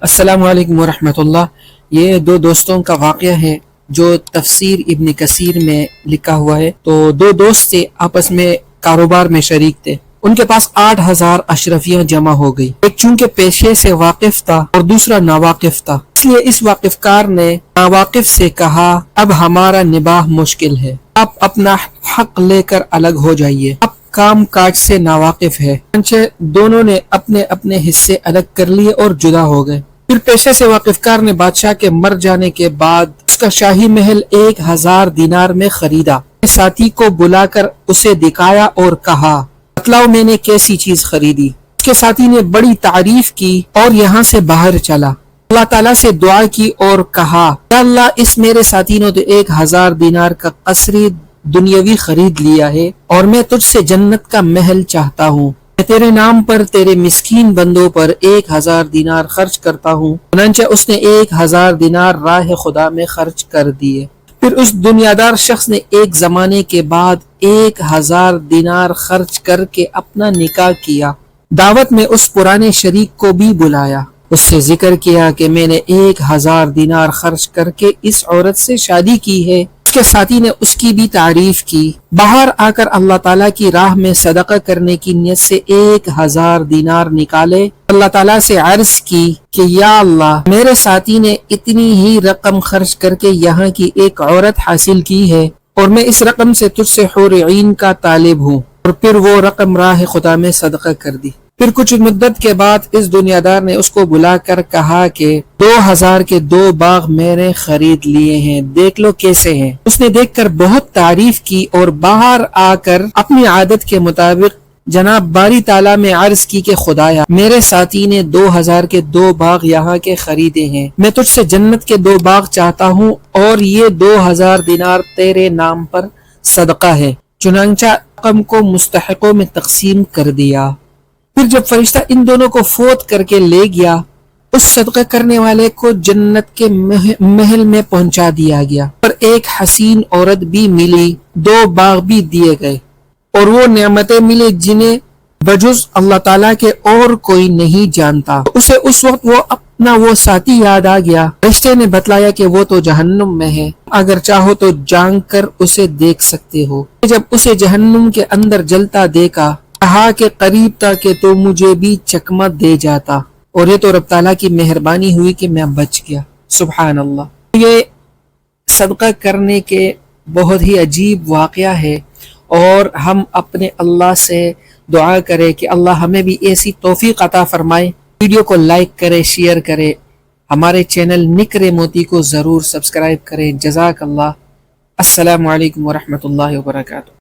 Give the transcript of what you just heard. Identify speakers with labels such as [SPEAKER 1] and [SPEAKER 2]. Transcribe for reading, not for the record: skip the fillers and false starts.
[SPEAKER 1] السلام علیکم ورحمۃ اللہ۔ یہ دو دوستوں کا واقعہ ہے جو تفسیر ابن کثیر میں لکھا ہوا ہے۔ تو دو دوست تھے، آپس میں کاروبار میں شریک تھے۔ ان کے پاس 8,000 اشرفیاں جمع ہو گئی۔ ایک چونکہ پیشے سے واقف تھا اور دوسرا ناواقف تھا، اس لیے اس واقف کار نے ناواقف سے کہا اب ہمارا نباہ مشکل ہے، آپ اپنا حق لے کر الگ ہو جائیے، آپ کام کاج سے ناواقف ہے۔ چنانچہ دونوں نے اپنے اپنے حصے الگ کر لیے اور جدا ہو گئے۔ پھر پیشے سے واقف کار نے بادشاہ کے مر جانے کے بعد اس کا شاہی محل 1,000 دینار میں خریدا۔ اپنے ساتھی کو بلا کر اسے دکھایا اور کہا بتلاؤ میں نے کیسی چیز خریدی۔ اس کے ساتھی نے بڑی تعریف کی اور یہاں سے باہر چلا۔ اللہ تعالیٰ سے دعا کی اور کہا یا اللہ، اس میرے ساتھی نے تو 1,000 دینار کا قصری دنیاوی خرید لیا ہے اور میں تجھ سے جنت کا محل چاہتا ہوں۔ میں تیرے نام پر تیرے مسکین بندوں پر 1,000 دینار خرچ کرتا ہوں۔ چنانچہ اس نے 1,000 دینار راہ خدا میں خرچ کر دیے۔ پھر اس دنیادار شخص نے ایک زمانے کے بعد 1,000 دینار خرچ کر کے اپنا نکاح کیا۔ دعوت میں اس پرانے شریک کو بھی بلایا، اس سے ذکر کیا کہ میں نے 1,000 دینار خرچ کر کے اس عورت سے شادی کی ہے۔ اس کے ساتھی نے اس کی بھی تعریف کی۔ باہر آ کر اللہ تعالیٰ کی راہ میں صدقہ کرنے کی نیت سے 1,000 دینار نکالے۔ اللہ تعالیٰ سے عرض کی کہ یا اللہ، میرے ساتھی نے اتنی ہی رقم خرچ کر کے یہاں کی ایک عورت حاصل کی ہے اور میں اس رقم سے تجھ سے حور عین کا طالب ہوں، اور پھر وہ رقم راہ خدا میں صدقہ کر دی۔ پھر کچھ مدت کے بعد اس دنیادار نے اس کو بلا کر کہا کہ 2,000 کے 2 باغ میں نے خرید لیے ہیں، دیکھ لو کیسے ہیں۔ اس نے دیکھ کر بہت تعریف کی اور باہر آ کر اپنی عادت کے مطابق جناب باری تعالیٰ میں عرض کی کہ خدایا، میرے ساتھی نے 2,000 کے 2 باغ یہاں کے خریدے ہیں، میں تجھ سے جنت کے 2 باغ چاہتا ہوں اور یہ 2,000 دینار تیرے نام پر صدقہ ہے۔ چنانچہ رقم کو مستحقوں میں تقسیم کر دیا۔ پھر جب فرشتہ ان دونوں کو فوت کر کے لے گیا، اس صدقہ کرنے والے کو جنت کے محل میں پہنچا دیا گیا، اور ایک حسین عورت بھی ملی، 2 باغ بھی دیے گئے، اور وہ نعمتیں ملی جنہیں بجز اللہ تعالیٰ کے اور کوئی نہیں جانتا۔ اسے اس وقت وہ اپنا وہ ساتھی یاد آ گیا۔ فرشتے نے بتلایا کہ وہ تو جہنم میں ہے، اگر چاہو تو جانگ کر اسے دیکھ سکتے ہو۔ جب اسے جہنم کے اندر جلتا دیکھا، کہا کہ قریب تھا کہ تو مجھے بھی چکمہ دے جاتا، اور یہ تو رب تعالیٰ کی مہربانی ہوئی کہ میں بچ گیا۔ سبحان اللہ۔ یہ صدقہ کرنے کے بہت ہی عجیب واقعہ ہے، اور ہم اپنے اللہ سے دعا کریں کہ اللہ ہمیں بھی ایسی توفیق عطا فرمائے۔ ویڈیو کو لائک کرے، شیئر کرے، ہمارے چینل نکر موتی کو ضرور سبسکرائب کریں۔ جزاک اللہ۔ السلام علیکم ورحمۃ اللہ وبرکاتہ۔